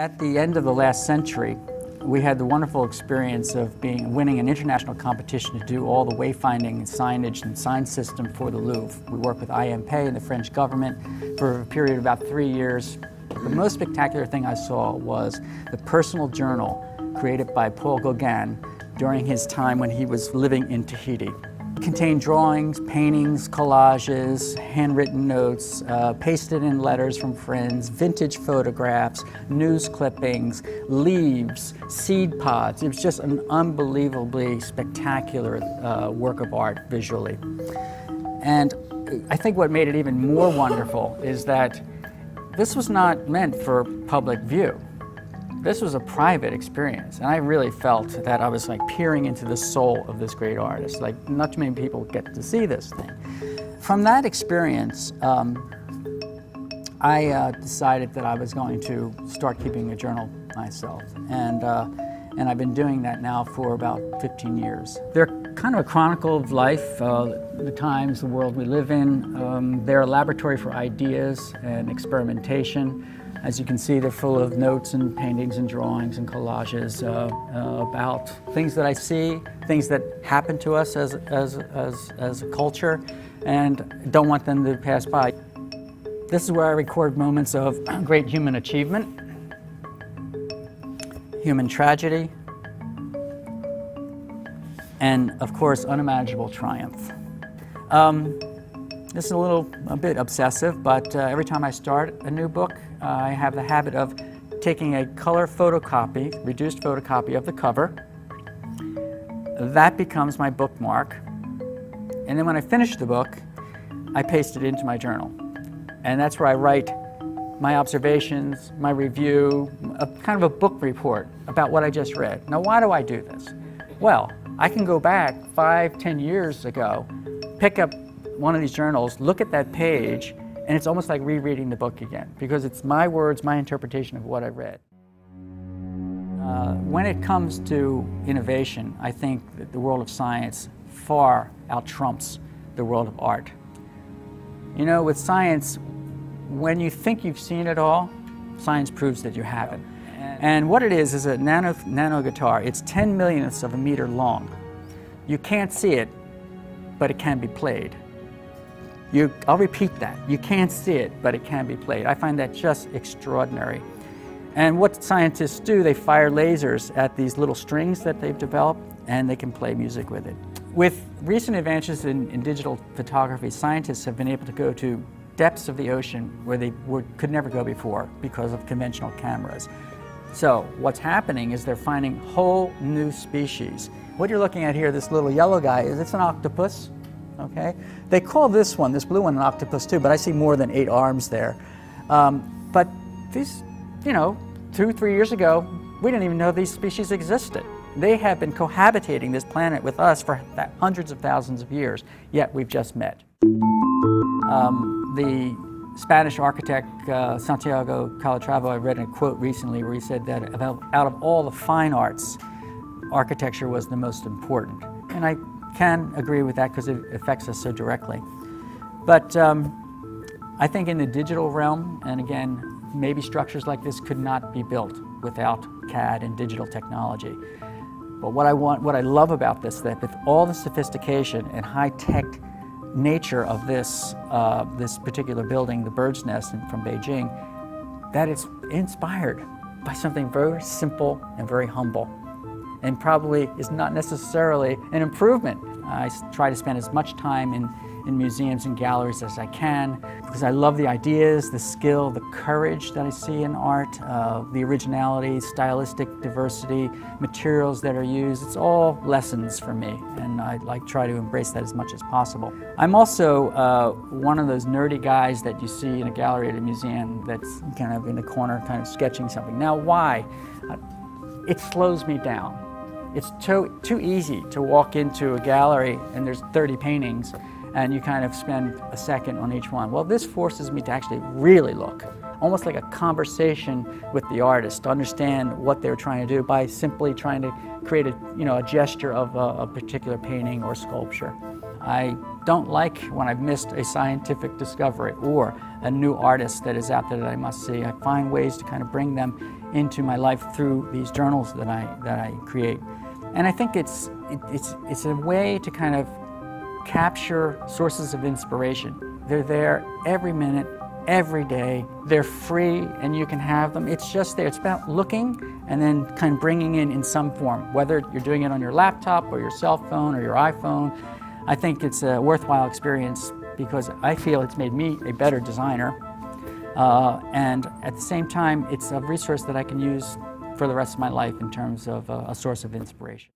At the end of the last century, we had the wonderful experience of winning an international competition to do all the wayfinding and signage and sign system for the Louvre. We worked with IMP and the French government for a period of about 3 years. The most spectacular thing I saw was the personal journal created by Paul Gauguin during his time when he was living in Tahiti. It contained drawings, paintings, collages, handwritten notes, pasted in letters from friends, vintage photographs, news clippings, leaves, seed pods. It was just an unbelievably spectacular work of art visually. And I think what made it even more wonderful is that this was not meant for public view. This was a private experience, and I really felt that I was like peering into the soul of this great artist. Like, not too many people get to see this thing. From that experience, I decided that I was going to start keeping a journal myself, and I've been doing that now for about 15 years. They're kind of a chronicle of life, the times, the world we live in. They're a laboratory for ideas and experimentation. As you can see, they're full of notes and paintings and drawings and collages about things that I see, things that happen to us as a culture, and don't want them to pass by. This is where I record moments of great human achievement, human tragedy, and of course, unimaginable triumph. This is a bit obsessive, but every time I start a new book, I have the habit of taking a color photocopy, reduced photocopy of the cover. That becomes my bookmark. And then when I finish the book, I paste it into my journal. And that's where I write my observations, my review, kind of a book report about what I just read. Now, why do I do this? Well, I can go back 5, 10 years ago, pick up one of these journals, look at that page, and it's almost like rereading the book again, because it's my words, my interpretation of what I read. When it comes to innovation, I think that the world of science far out-trumps the world of art. You know, with science, when you think you've seen it all, science proves that you haven't. And what it is a nano guitar. It's 10 millionths of a meter long. You can't see it, but it can be played. I'll repeat that. You can't see it, but it can be played. I find that just extraordinary. And what scientists do, they fire lasers at these little strings that they've developed, and they can play music with it. With recent advances in digital photography, scientists have been able to go to depths of the ocean where they could never go before because of conventional cameras. So what's happening is they're finding whole new species. What you're looking at here, this little yellow guy, it's an octopus. Okay? They call this blue one, an octopus too, but I see more than 8 arms there. But these, 2, 3 years ago, we didn't even know these species existed. They have been cohabitating this planet with us for hundreds of thousands of years, yet we've just met. The Spanish architect Santiago Calatrava, I read a quote recently where he said that out of all the fine arts, architecture was the most important. And I can agree with that because it affects us so directly. But I think in the digital realm, and again, maybe structures like this could not be built without CAD and digital technology. But what I love about this, that with all the sophistication and high-tech nature of this particular building, the Bird's Nest from Beijing, that it's inspired by something very simple and very humble, and probably is not necessarily an improvement. I try to spend as much time in museums and galleries as I can, because I love the ideas, the skill, the courage that I see in art, the originality, stylistic diversity, materials that are used. It's all lessons for me, and I try to embrace that as much as possible. I'm also one of those nerdy guys that you see in a gallery at a museum that's kind of in the corner, kind of sketching something. Now, why? It slows me down. It's too easy to walk into a gallery and there's 30 paintings and you kind of spend a second on each one. Well, this forces me to actually really look, almost like a conversation with the artist, to understand what they're trying to do by simply trying to create a gesture of a particular painting or sculpture. I don't like when I've missed a scientific discovery or a new artist that is out there that I must see. I find ways to kind of bring them into my life through these journals that I create. And I think it's a way to kind of capture sources of inspiration. They're there every minute, every day. They're free and you can have them. It's just there. It's about looking and then kind of bringing in some form, whether you're doing it on your laptop or your cell phone or your iPhone. I think it's a worthwhile experience because I feel it's made me a better designer. And at the same time, it's a resource that I can use for the rest of my life in terms of a source of inspiration.